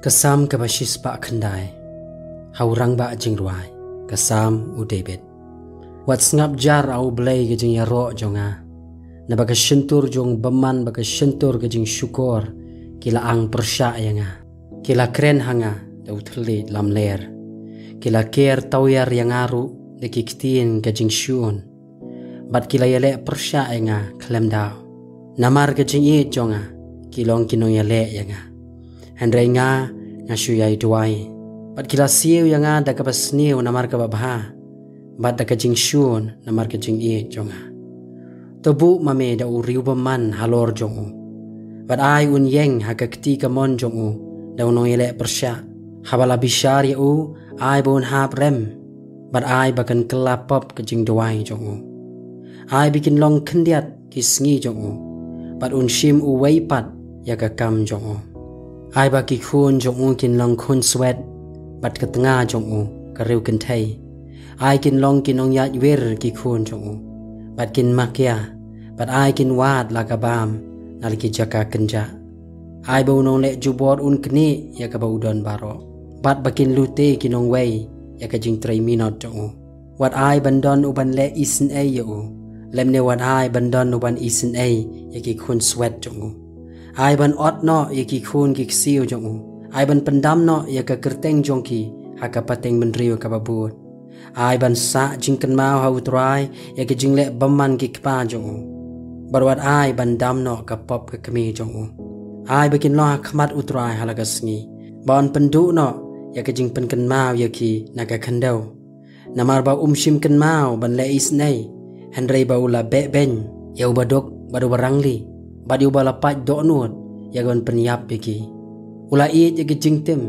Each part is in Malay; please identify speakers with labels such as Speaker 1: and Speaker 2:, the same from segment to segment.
Speaker 1: Kasam kabashis ba khandai haurang ba jing ruai kasam u David wats ngap jar au blai ke jing yaro jonga na baga shentur jong baman baga shentur ke jing syukur kila ang persya yanga kila kren hanga da uthli lam ler kila ker tawyar yang aru de kiktin ke jing syun bat kila yale persya yanga klem dau namar ke jing i jonga kilong kinong yale yanga Handrai nga syuyai duai. Bat kila siu yang ada ka basniu namar ka babha. Bat da ka jing syun namar ka jing i jonga. Tobu mame da uriu baman halor jongu. Bat ai un yeng ha ka kti ka mon jongu da unong ile persya. Habala bishar ya u ai bon hap rem. Bat ai bakan kelapop ka jing duai jongu. Ai bikin long kendiat kisngi jongu. Bat un shim u weipat ya ka kam jongu. Ai ba ki khun jong kin long khun swet bat ka tanga jong ka riu kin thai ai kin long kin ong ya wer ki khun jong bat kin makya bat ai kin wat la ka bam nal ki jaka kenja ai ba unong le jubor un kni ya ka ba udon baro bat bakin lute kin ong wei ya ka jing 3 minot jong wat ai bandon uban le isin ai yo lemne wat ai bandon uban isin ai ya ki khun swet jong ai ban ot no ya ki khun ki siu jong ai ban pendam no ya ka kerteng jong ki ha ka pateng benriu ka babut ai ban sa jing kan mau ha utrai ya ki jing le baman ki kpa jong barwat ai ban dam no ka pop ka kemi jong ai bakin lo khmat utrai halaga sngi bon pendu no ya ka jing pen kan mau ya ki na ka khandau namar ba shim kan mau ban le is nei handrei ba ula be ben ya ubadok badu barangli badi ubala pat do nuot yagon penyap iki ula i ye jing tem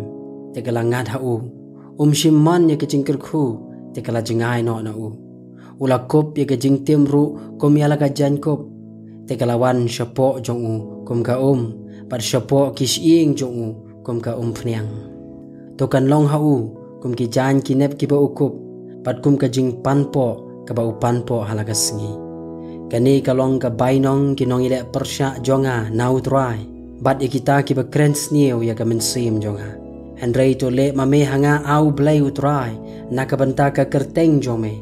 Speaker 1: te kala ngat ha u shim man ye jing kerkhu te kala jingai no na u ula kop ye jing tem ru kom yala ka jan kop te kala wan shapo jong u kom ka par shapo kish ing jong u kom ka phniang to kan long ha u kom ki jan ki nep ki ba ukup pat kum ka jing pan po ka ba u pan po halaga sngi kani kalong ka bainong kinong ile persya jonga nautrai bat ikita ki ba krens niu ya ka mensim jonga handrei to le mame hanga au blai utrai nakabanta ka kerteng jome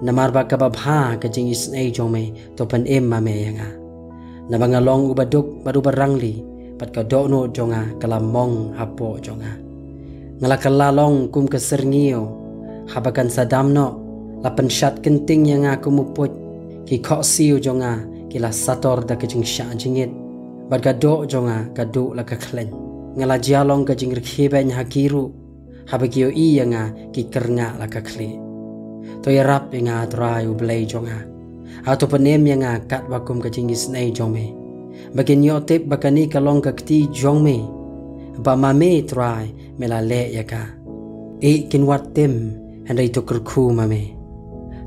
Speaker 1: namar ba ka babha ka jing isnei jome to pan mame yanga nabangalong ubaduk baru barangli pat ka do no jonga kalamong hapo jonga ngalakalong kum ka serngiu habakan sadamno lapan syat kenting yang aku muput ki kho siu jonga kila sator da kajing sha jingit bat ka do jonga ka do la ka khleng ngala jialong ka jing rkheben hakiru habakio i yanga ki kernga la ka khli to yarap nga trai u blai jonga ato panem yanga kat wakum ka jing isnei jome bakin yo tip bakani kalong ka kti jongme ba mame trai mela le yaka e kin wat tem handai to kerku mame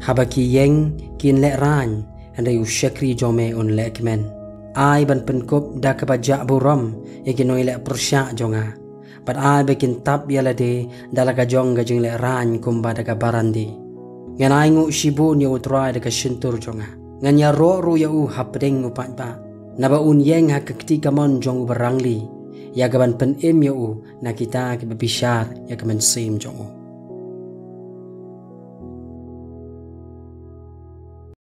Speaker 1: habaki yeng kin le ran andai usyakri jome on le kemen ai ban penkop da ka baja buram yakin noi le persya jonga pat ai bekin tap yalade dalaka jong ga jing le ran kumba da ka barandi ngan ai ngu shibu ni utrai da ka shintur jonga ngan ya ro ru ya u hapdeng upat ba naba un yeng ha kekti kamon jong barangli ya gaban pen ya u na kita ke bishar ya kemen sim jongo